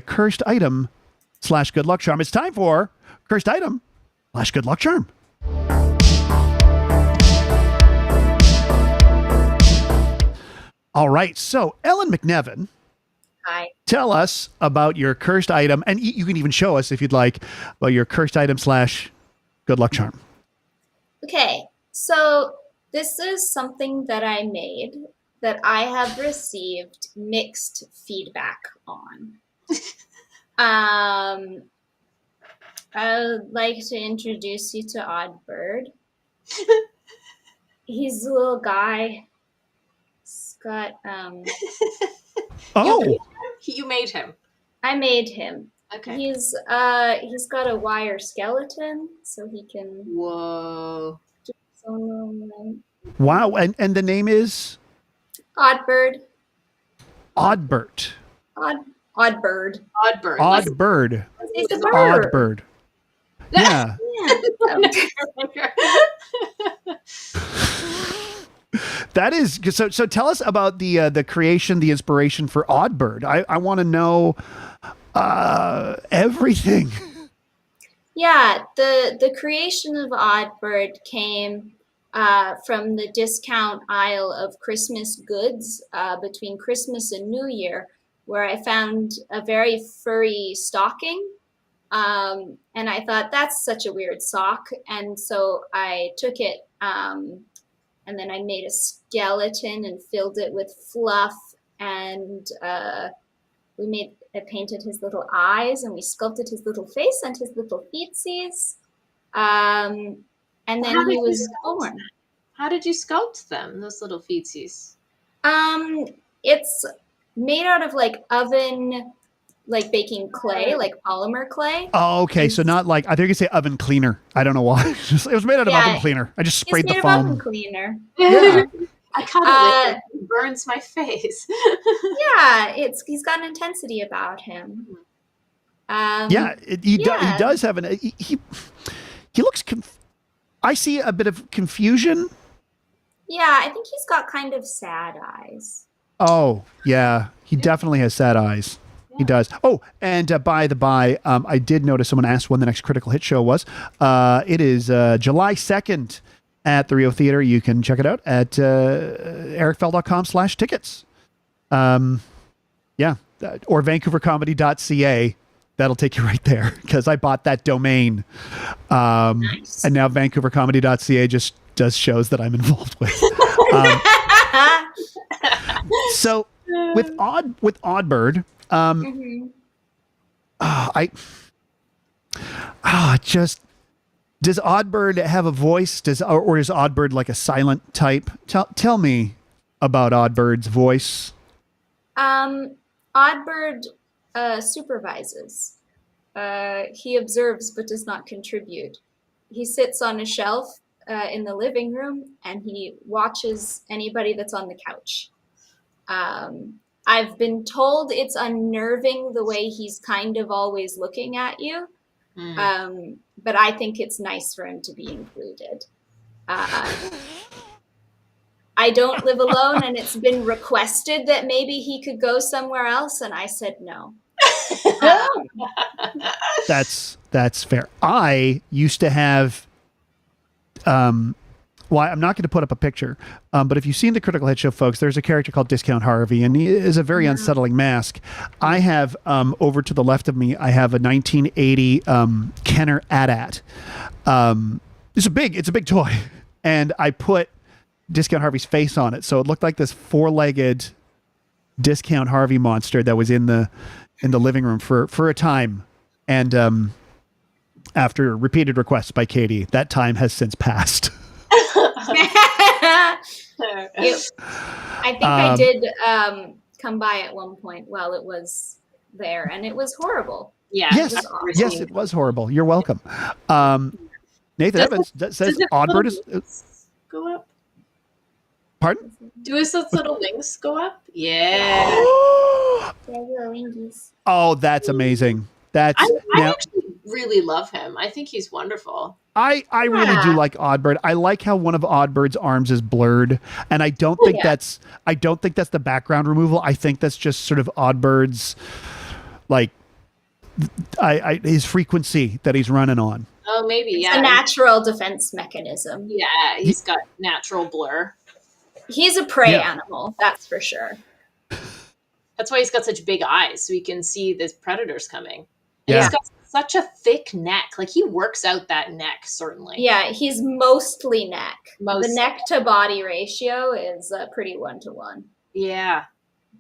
Cursed Item / Good Luck Charm. It's time for Cursed Item / Good Luck Charm. All right, so Ellen MacNevin, Hi. tell us about your cursed item, and you can even show us if you'd like about your cursed item / good luck charm. Okay, so this is something that I made that I have received mixed feedback on. I would like to introduce you to Oddbird. He's a little guy. He's got Oh, You made him. I made him. Okay. He's got a wire skeleton, so he can Whoa. do his own movement. wow! And the name is Oddbird. Oddbert. Oddbird. Oddbird. Oddbird. He's a bird. Oddbird. Yeah. That is so. So tell us about the creation, the inspiration for Oddbird. I want to know everything. Yeah, the creation of Oddbird came from the discount aisle of Christmas goods between Christmas and New Year, where I found a very furry stocking. And I thought, that's such a weird sock. And so I took it and then I made a skeleton and filled it with fluff. And I painted his little eyes and we sculpted his little face and his little feetsies. And then he was born. How did you sculpt them, those little feetsies? It's made out of like oven, like baking clay, like polymer clay. Oh, okay. So not like, I think you say oven cleaner. I don't know why. It was made out of oven cleaner. I just sprayed the foam. Oven cleaner. Yeah. I cut it burns my face. Yeah, he's got an intensity about him. He does have an he looks I see a bit of confusion. Yeah, I think he's got kind of sad eyes. Oh, yeah. He definitely has sad eyes. He does. Oh, and by the by, I did notice someone asked when the next Critical Hit show was. It is July 2nd at the Rio Theater. You can check it out at ericfell.com/tickets. Or vancouvercomedy.ca. That'll take you right there because I bought that domain. Nice. And now vancouvercomedy.ca just does shows that I'm involved with. So with Oddbird, does Oddbird have a voice? Or is Oddbird like a silent type? Tell me about Oddbird's voice. Oddbird supervises. He observes but does not contribute. He sits on a shelf in the living room and he watches anybody that's on the couch. I've been told it's unnerving the way he's kind of always looking at you. But I think it's nice for him to be included. I don't live alone, and it's been requested that maybe he could go somewhere else, and I said no. That's fair. I used to have I'm not going to put up a picture, but if you've seen the Critical Hit show, folks, there's a character called Discount Harvey, and he is a very unsettling mask. I have, over to the left of me, I have a 1980 Kenner AT-AT. It's a big toy, and I put Discount Harvey's face on it, so it looked like this four-legged Discount Harvey monster that was in the living room for a time, and after repeated requests by Katie, that time has since passed. I think I did come by at one point while it was there, and it was horrible. Yeah. Yes, It was awesome. yes, it was horrible. You're welcome. Nathan Evans says Oddbird is. Go up. Pardon? Do his little wings go up? Yeah. Oh, that's amazing. That's I now. actually really love him. I think he's wonderful. I really do like Oddbird. I like how one of Oddbird's arms is blurred, and I don't think that's the background removal. I think that's just sort of Oddbird's like his frequency that he's running on. Oh, maybe, It's a natural defense mechanism. Yeah, he's got natural blur. He's a prey animal, that's for sure. That's why he's got such big eyes, so he can see the predators coming. And Yeah. he's got such a thick neck. Like, he works out that neck, certainly. Yeah, he's mostly neck. Mostly. The neck to body ratio is pretty 1-to-1. Yeah.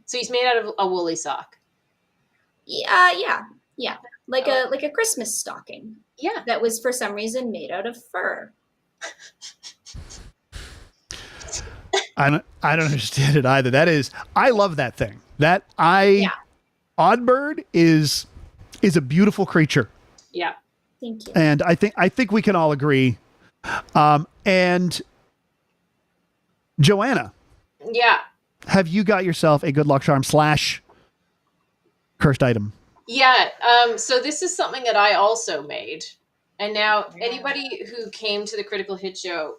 So he's made out of a woolly sock. Yeah. Like a Christmas stocking. Yeah. That was for some reason made out of fur. I don't understand it either. I love that thing. Oddbird is a beautiful creature. Yeah. Thank you. And I think we can all agree. And Joanna. Yeah. Have you got yourself a good luck charm / cursed item? Yeah. So this is something that I also made. And now anybody who came to the Critical Hit show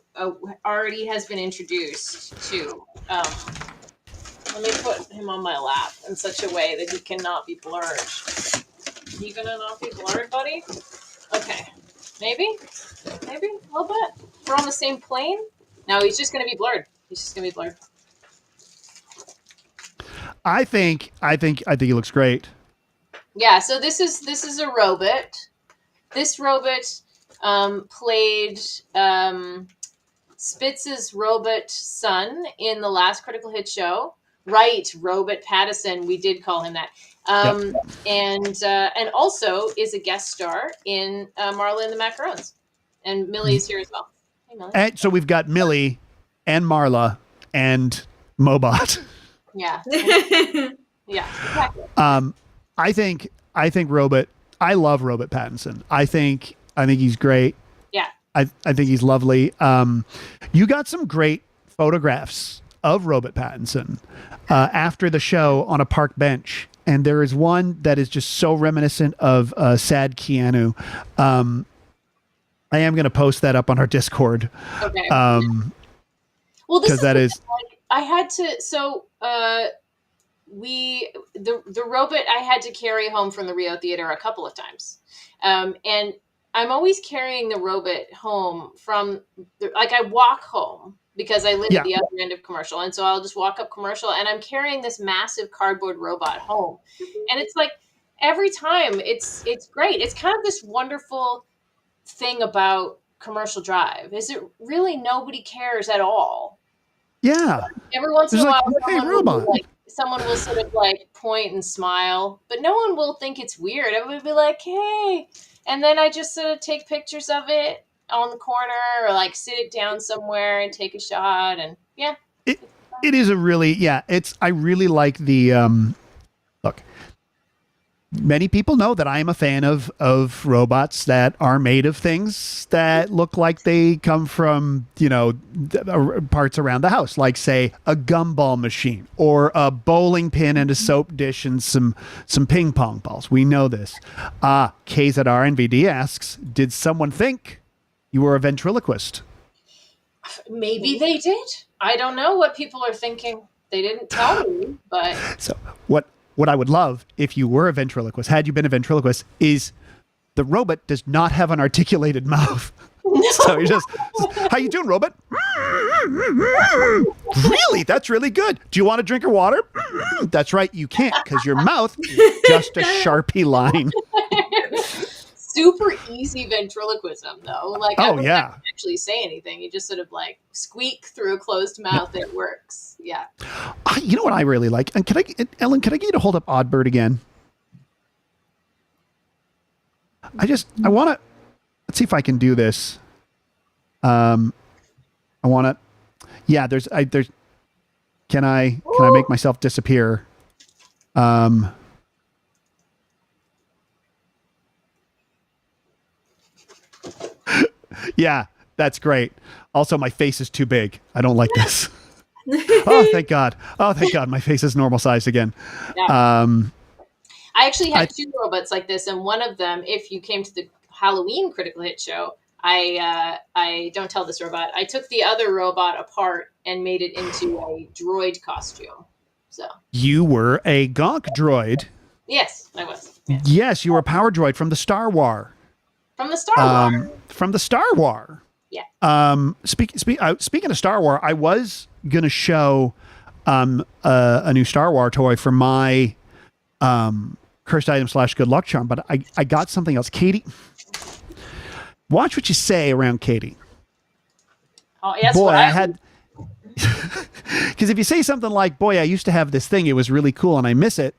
already has been introduced to. Let me put him on my lap in such a way that he cannot be blurred. Are you gonna not be blurred, buddy? Okay. Maybe a little bit. We're on the same plane. No, he's just gonna be blurred. I think he looks great. Yeah. So this is a robot. This robot played Spitz's robot son in the last Critical Hit show. Right, Robot Pattison. We did call him that. And also is a guest star in Marla and the Macarons. And Millie is here as well. Hey, Millie. And so we've got Millie and Marla and Mobot. Yeah. Yeah, exactly. I think Robot. I love Robot Pattinson. I think he's great. Yeah. I think he's lovely. You got some great photographs of Robot Pattinson after the show on a park bench, and there is one that is just so reminiscent of sad Keanu. I am going to post that up on our Discord. Okay. Well, this is like, I had to. So the robot I had to carry home from the Rio Theater a couple of times, and I'm always carrying the robot home from I walk home because I live at the other end of Commercial, and so I'll just walk up Commercial, and I'm carrying this massive cardboard robot home, and it's like every time it's great. It's kind of this wonderful thing about Commercial Drive is it really nobody cares at all. Yeah. Every once in a while, someone will sort of point and smile, but no one will think it's weird. Everybody will be like, hey. And then I just sort of take pictures of it on the corner or sit it down somewhere and take a shot. And yeah. It is a really, I really like the, look, many people know that I am a fan of robots that are made of things that look like they come from, parts around the house, like say a gumball machine or a bowling pin and a soap dish and some ping pong balls. We know this. KZR asks, did someone think you were a ventriloquist? Maybe they did. I don't know what people are thinking. They didn't tell me, but so what I would love if you were a ventriloquist, had you been a ventriloquist, is the robot does not have an articulated mouth. No. So you're just, how you doing, robot? Really? That's really good. Do you want a drink of water? That's right. You can't because your mouth is just a Sharpie line. Super easy ventriloquism, though. I don't actually say anything. You just sort of squeak through a closed mouth. It works. Yeah. You know what I really like? And Ellen, can I get you to hold up Oddbird again? I want to, let's see if I can do this. I want to, can I make myself disappear? Yeah, that's great. Also, my face is too big. I don't like this. Oh, thank God. Oh, thank God. My face is normal sized again. Yeah. I actually had two robots like this, and one of them, if you came to the Halloween Critical Hit show, I don't tell this robot. I took the other robot apart and made it into a droid costume. So you were a Gonk droid. Yes, I was. Yeah. Yes, you were a power droid from the Star War. From the Star War. From the Star War. Yeah. Speaking of Star War, I was gonna show a new Star War toy for my cursed item / good luck charm, but I got something else. Katie, watch what you say around Katie. Oh yes, boy, I had. Because if you say something like, boy, I used to have this thing, it was really cool and I miss it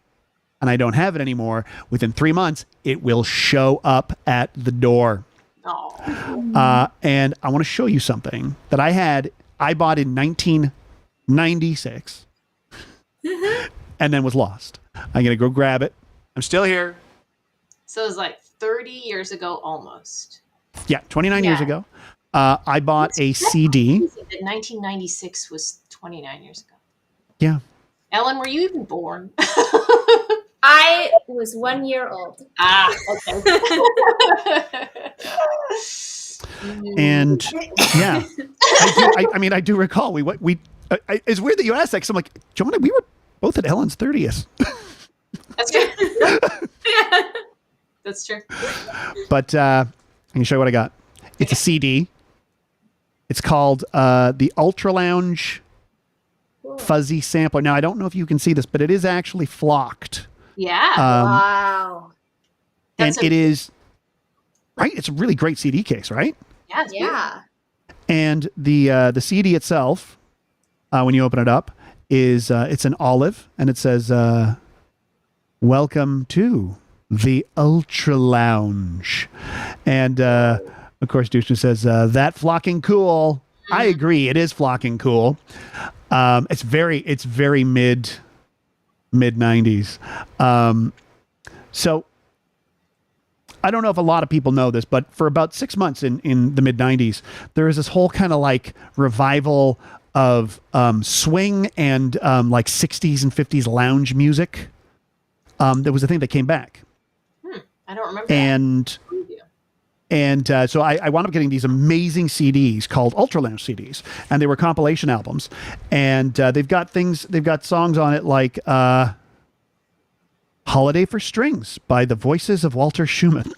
and I don't have it anymore, within 3 months, it will show up at the door. Oh. And I want to show you something that I bought in 1996 and then was lost. I'm going to go grab it. I'm still here. So it was like 30 years ago almost. Yeah, 29 years ago. I bought a CD. 1996 was 29 years ago. Yeah. Ellen, were you even born? I was 1 year old. Ah, okay. And yeah, I do recall we it's weird that you asked that because I'm like, Joanna, we were both at Ellen's 30th. That's true. That's true. But I can show you what I got. It's a CD. It's called the Ultra Lounge Fuzzy Sampler. Now, I don't know if you can see this, but it is actually flocked. Yeah. Wow. And it is, right? It's a really great CD case, right? Yeah. It's Yeah. And the CD itself, when you open it up, is it's an olive, and it says, "Welcome to the Ultra Lounge." And of course, Dushna says, "That flocking cool." I agree. It is flocking cool. It's very mid 90s. So I don't know if a lot of people know this, but for about 6 months in the mid 90s, there was this whole kind of like revival of swing and like 60s and 50s lounge music. There was a thing that came back. I don't remember. And so I wound up getting these amazing CDs called Ultra Lounge CDs, and they were compilation albums. And they've got songs on it like Holiday for Strings by the Voices of Walter Schumann,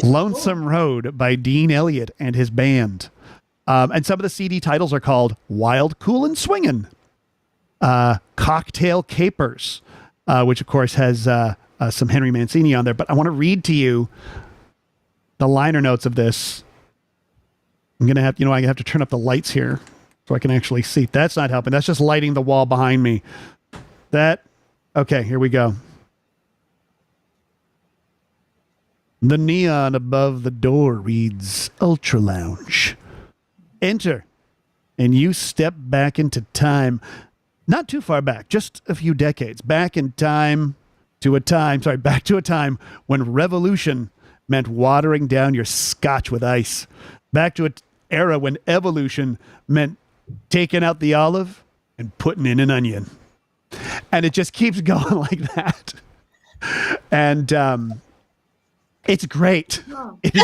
Lonesome Road by Dean Elliott and his band. And some of the CD titles are called Wild, Cool, and Swingin', Cocktail Capers, which of course has some Henry Mancini on there. But I want to read to you the liner notes of this. I'm going to have, I have to turn up the lights here so I can actually see. That's not helping. That's just lighting the wall behind me. Okay, here we go. The neon above the door reads Ultra Lounge. Enter, and you step back into time. Not too far back, just a few decades. Back to a time when revolution meant watering down your scotch with ice. Back to an era when evolution meant taking out the olive and putting in an onion. And it just keeps going like that. And it's great. It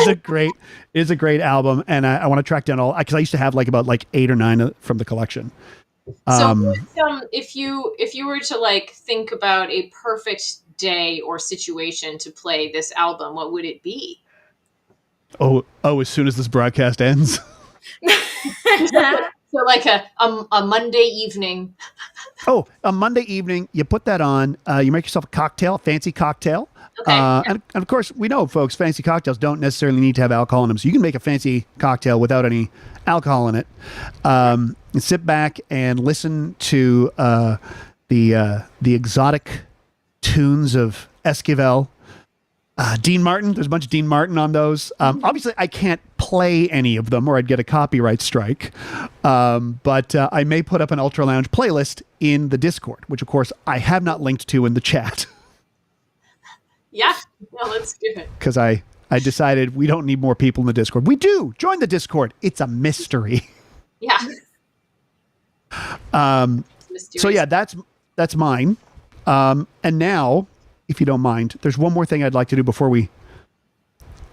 is a great album. And I want to track down all, because I used to have about 8 or 9 from the collection. So if you were to think about a perfect day or situation to play this album, what would it be? Oh, as soon as this broadcast ends. So a Monday evening. Oh, a Monday evening, you put that on, you make yourself a fancy cocktail. Okay. And of course, we know, folks, fancy cocktails don't necessarily need to have alcohol in them. So you can make a fancy cocktail without any alcohol in it. And sit back and listen to the exotic tunes of Esquivel. Dean Martin, there's a bunch of Dean Martin on those. Obviously, I can't play any of them or I'd get a copyright strike. But I may put up an Ultra Lounge playlist in the Discord, which, of course, I have not linked to in the chat. Yeah, no, let's do it. Because I I decided we don't need more people in the Discord. We do. Join the Discord. It's a mystery. Yeah. So yeah, that's mine. And now, if you don't mind, there's one more thing I'd like to do before we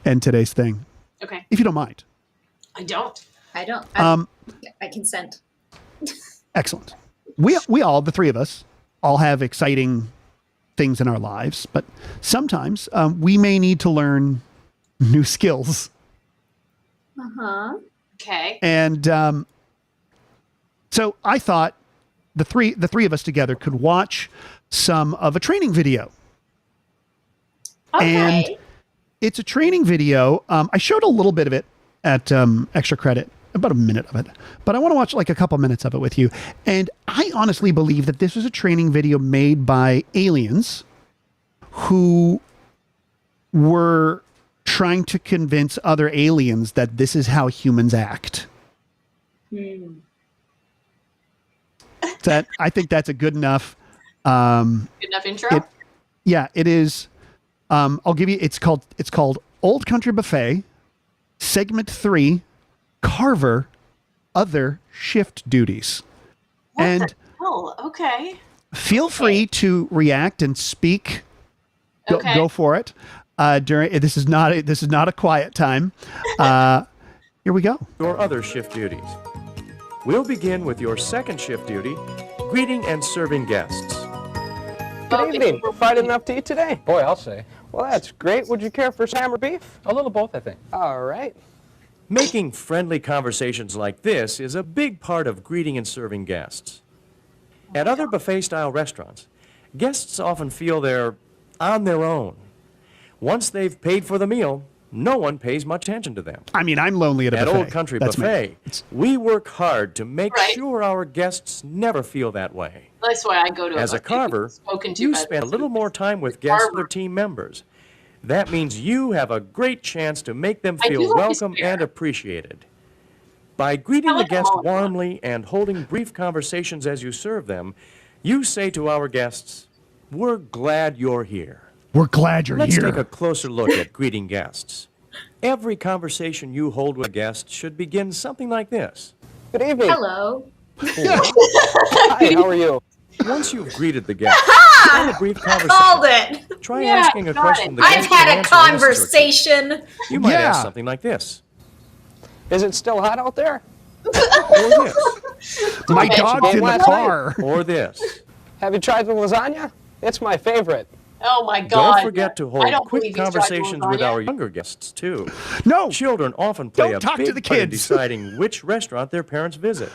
end today's thing. Okay. If you don't mind. I don't. I consent. Excellent. We all, the three of us, all have exciting things in our lives, but sometimes we may need to learn new skills. Uh-huh. Okay. And so I thought the three of us together could watch some of a training video. Okay. And it's a training video. I showed a little bit of it at Extra Credit, about a minute of it, but I want to watch like a couple minutes of it with you. And I honestly believe that this was a training video made by aliens who were trying to convince other aliens that this is how humans act. That I think that's a good enough. Good enough intro. It is. I'll give you. It's called Old Country Buffet, Segment 3, Carver, Other Shift Duties. What and the hell? Okay. Feel free to react and speak. Go for it. This is not a quiet time. Here we go. Your other shift duties. We'll begin with your second shift duty, greeting and serving guests. Good evening. Friday enough to eat today? Boy, I'll say. Well, that's great. Would you care for ham or beef? A little both, I think. All right. Making friendly conversations like this is a big part of greeting and serving guests. At other buffet-style restaurants, guests often feel they're on their own. Once they've paid for the meal, no one pays much attention to them. I mean, I'm lonely at a At buffet. Old Country That's me. Buffet, we work hard to make Right. sure our guests never feel that way. That's why I go to As a buffet. carver, Spoken to you by spend a the- little more time with guests Carver. or team members. That means you have a great chance to make them I do feel like his welcome hair. and appreciated. By greeting I like the them guest all. warmly and holding brief conversations as you serve them, you say to our guests, "We're glad you're here." We're glad you're Let's here. take a closer look at greeting guests. Every conversation you hold with a guest should begin something like this. Good evening. Hello. Hi, how are you? Once you've greeted the guest, have a brief conversation. Called it. Try Yeah, asking a got question it. the I've guest can had a answer in sentence or two. conversation. You might Yeah. ask something like this. Is it still hot out there? Or this. My Okay. dog's in the Last night. car. Or this. Have you tried the lasagna? It's my favorite. Oh my God. Don't forget to I hold don't quick believe he's tried conversations with lasagna. our younger guests, too. No. Children often play Don't a talk to big the part in kids. deciding which restaurant their parents visit.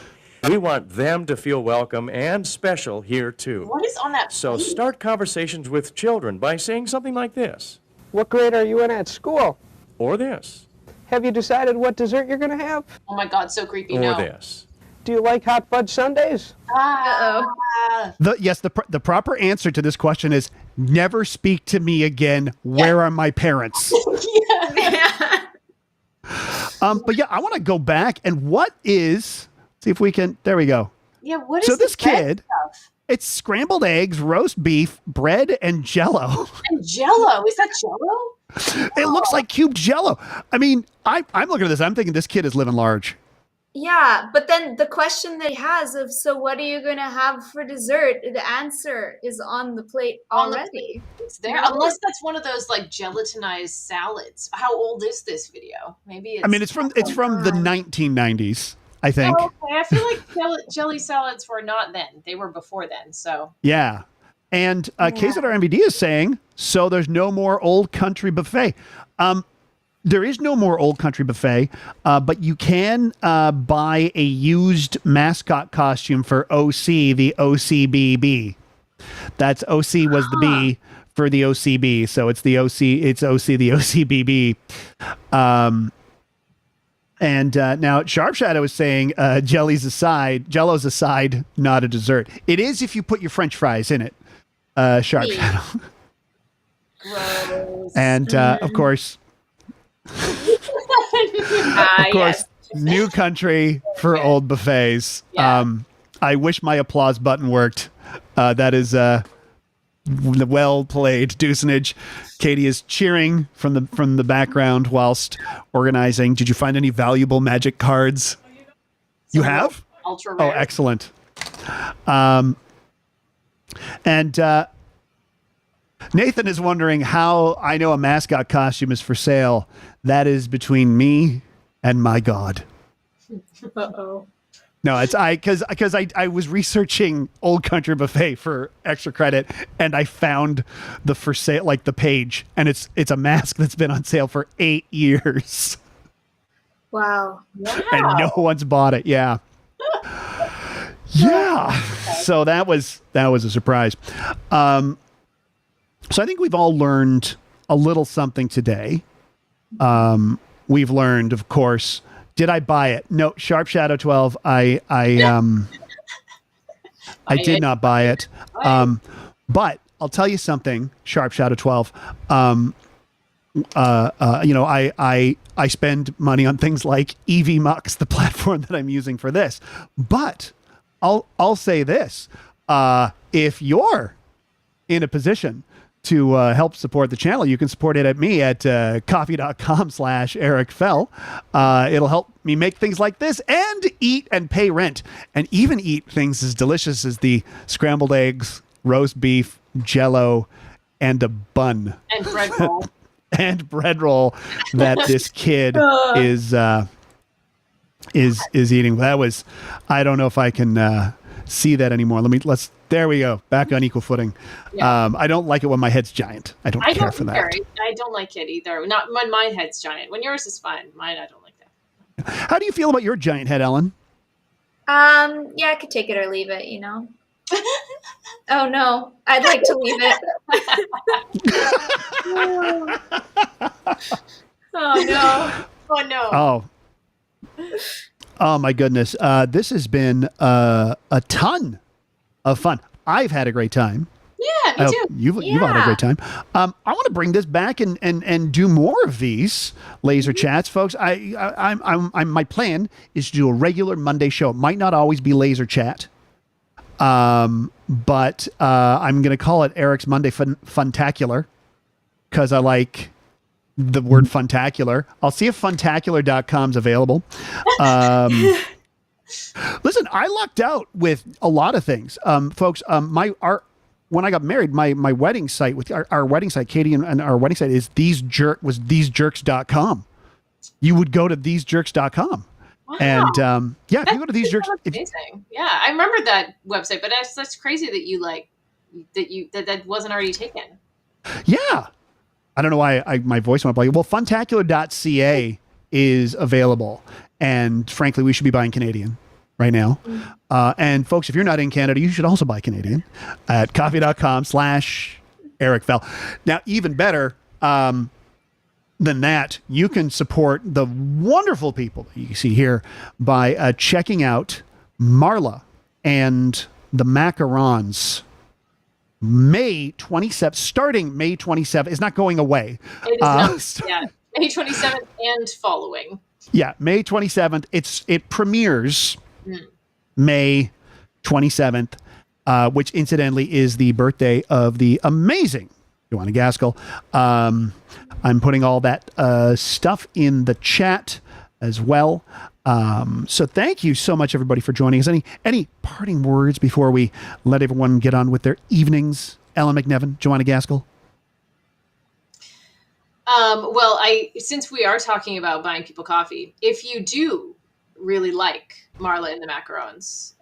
We want them to feel welcome and special here, too. What is on that So plate? start conversations with children by saying something like this. What grade are you in at school? Or this. Have you decided what dessert you're going to have? Oh my God, so creepy. Or No. this. Do you like hot fudge sundaes? Ah. The proper answer to this question is never speak to me again. Where are my parents? But yeah, I want to go back and see if we can, there we go. Yeah, what is So this red kid, stuff? it's scrambled eggs, roast beef, bread, and Jello. And Jello. Is that Jello? It looks like cubed Jello. I mean, I'm looking at this. I'm thinking this kid is living large. Yeah, but then the question that he has of, so what are you going to have for dessert? The answer is on the plate On the already. It's there. No. Unless that's one of those like gelatinized salads. How old is this video? Maybe it's I mean, it's from the 1990s, I think. Oh, okay. I feel like jelly salads were not then. They were before then. So Yeah. And KZRMVD is saying, so there's no more Old Country Buffet. There is no more Old Country Buffet, but you can buy a used mascot costume for OC, the OCBB. That's OC was the B for the OCB, so it's the OC, it's OC, the OCBB. And now Sharp Shadow is saying Jello's a side, not a dessert. It is if you put your French fries in it, Sharp Ew. Shadow. gross. And of course, Of course, new country for old buffets. Yeah. I wish my applause button worked. That is Well played, Deucenage. Katie is cheering from the background whilst organizing. Did you find any valuable magic cards? You have? Ultra Oh, rare. excellent. And Nathan is wondering how I know a mascot costume is for sale. That is between me and my God. Uh-oh. No, it's because I was researching Old Country Buffet for extra credit, and I found the for sale, like the page, and it's a mask that's been on sale for 8 years, Wow. and no one's bought it. Yeah, yeah. So that was a surprise. So I think we've all learned a little something today. We've learned, of course. Did I buy it? No, Sharp Shadow 12. I did not buy it. But I'll tell you something, Sharp Shadow 12. I spend money on things like EV Mux, the platform that I'm using for this. But I'll say this: if you're in a position to help support the channel, you can support it at me at coffee.com/Eric Fell. It'll help me make things like this and eat and pay rent and even eat things as delicious as the scrambled eggs, roast beef, Jello, and a bun. And bread roll. And bread roll that this kid is eating. That was, I don't know if I can see that anymore. There we go. Back on equal footing. Yeah. I don't like it when my head's giant. I don't care for that. I don't like it either. Not when my head's giant. When yours is fine. Mine, I don't like that. How do you feel about your giant head, Ellen? Yeah, I could take it or leave it, you know. Oh no, I'd like to leave it. Oh no. Oh no. Oh my goodness. This has been a ton of fun. I've had a great time. Yeah, me too. You've had a great time. I want to bring this back and do more of these laser chats, folks. My plan is to do a regular Monday show. It might not always be laser chat, but I'm going to call it Eric's Monday Funtacular because I like the word funtacular. I'll see if funtacular.com's available. Listen, I lucked out with a lot of things, folks. When I got married, my wedding site with our wedding site, Katie and our wedding site was thesejerks.com. You would go to thesejerks.com. Wow. And if you go to these jerks, amazing. Yeah, I remember that website, but that's crazy that you that wasn't already taken. Yeah. I don't know why my voice went blank. Well, funtacular.ca is available. And frankly, we should be buying Canadian right now. And folks, if you're not in Canada, you should also buy Canadian at coffee.com/Eric Fell. Now, even better than that, you can support the wonderful people that you see here by checking out Marla and the Macarons. May 27th, starting May 27th. It's not going away. It is not. Yeah, May 27th and following. Yeah, May 27th. It premieres May 27th, which incidentally is the birthday of the amazing Joanna Gaskell. I'm putting all that stuff in the chat as well. So thank you so much, everybody, for joining us. Any parting words before we let everyone get on with their evenings? Ellen MacNevin, Joanna Gaskell. Well, since we are talking about buying people coffee, if you do really like Marla and the Macarons,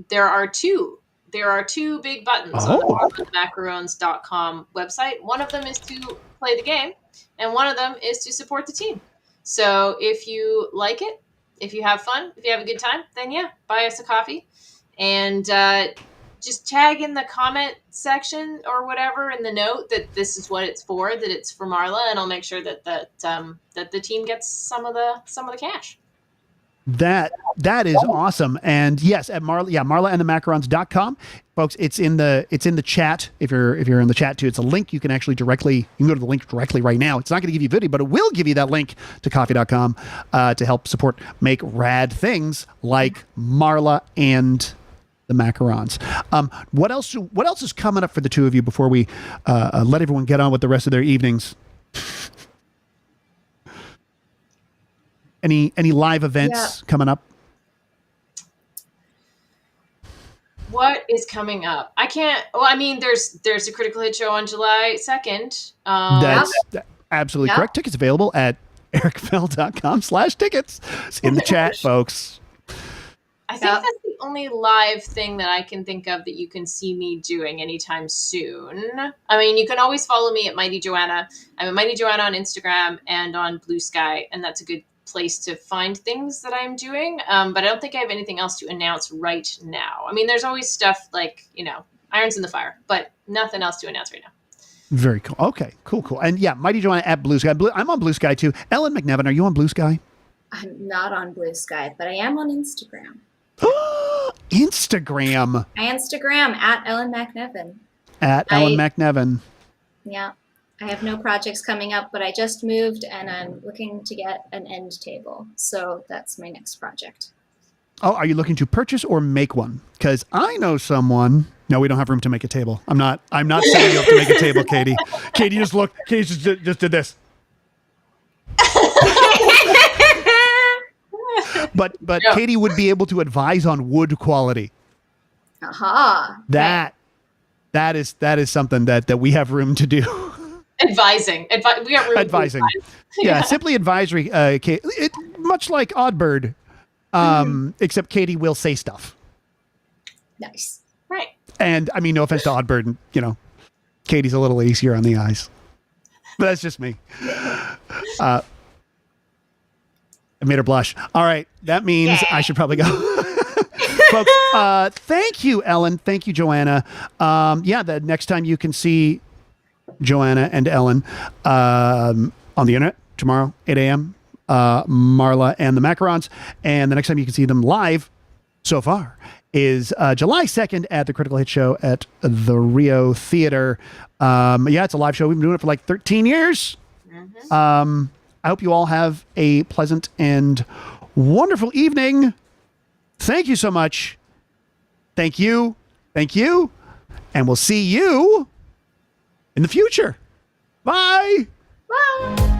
there are two big buttons on the marlamacarons.com website. One of them is to play the game, and one of them is to support the team. So if you like it, if you have fun, if you have a good time, then buy us a coffee, and just tag in the comment section or whatever in the note that this is what it's for, that it's for Marla, and I'll make sure that the team gets some of the cash. That is awesome. And yes, at Marla and the Macarons.com, folks, it's in the chat. If you're in the chat too, it's a link. You can actually you can go to the link directly right now. It's not going to give you a video, but it will give you that link to coffee.com to help support make rad things like Marla and the Macarons. What else is coming up for the two of you before we let everyone get on with the rest of their evenings? Any live events coming up? What is coming up? I can't. Well, I mean, there's a Critical Hit show on July 2nd. That's absolutely correct. Tickets available at ericfell.com/tickets. It's in the chat, folks. I think that's the only live thing that I can think of that you can see me doing anytime soon. I mean, you can always follow me at Mighty Joanna. I'm at Mighty Joanna on Instagram and on Blue Sky, and that's a good place to find things that I'm doing. But I don't think I have anything else to announce right now. I mean, there's always stuff like, irons in the fire, but nothing else to announce right now. Very cool. Okay, cool. And yeah, Mighty Joanna at Blue Sky. I'm on Blue Sky too. Ellen MacNevin, are you on Blue Sky? I'm not on Blue Sky, but I am on Instagram. Instagram. I Instagram at Ellen MacNevin. At Ellen MacNevin. Yeah. I have no projects coming up, but I just moved and I'm looking to get an end table. So that's my next project. Oh, are you looking to purchase or make one? Because I know someone. No, we don't have room to make a table. I'm not setting you up to make a table, Katie. Katie, just look. Katie just did this. But yeah. Katie would be able to advise on wood quality. Aha. That is something that we have room to do. Advising. We got room advising. To advise. Yeah, simply advisory. Much like Oddbird, except Katie will say stuff. Nice. Right. And I mean, no offense to Oddbird, Katie's a little easier on the eyes. But that's just me. I made her blush. All right. That means I should probably go. Folks, thank you, Ellen. Thank you, Joanna. The next time you can see Joanna and Ellen on the internet tomorrow, 8 a.m., Marla and the Macarons. And the next time you can see them live so far is July 2nd at the Critical Hit Show at the Rio Theater. It's a live show. We've been doing it for like 13 years. Mm-hmm. I hope you all have a pleasant and wonderful evening. Thank you so much. Thank you. Thank you. And we'll see you in the future. Bye. Bye.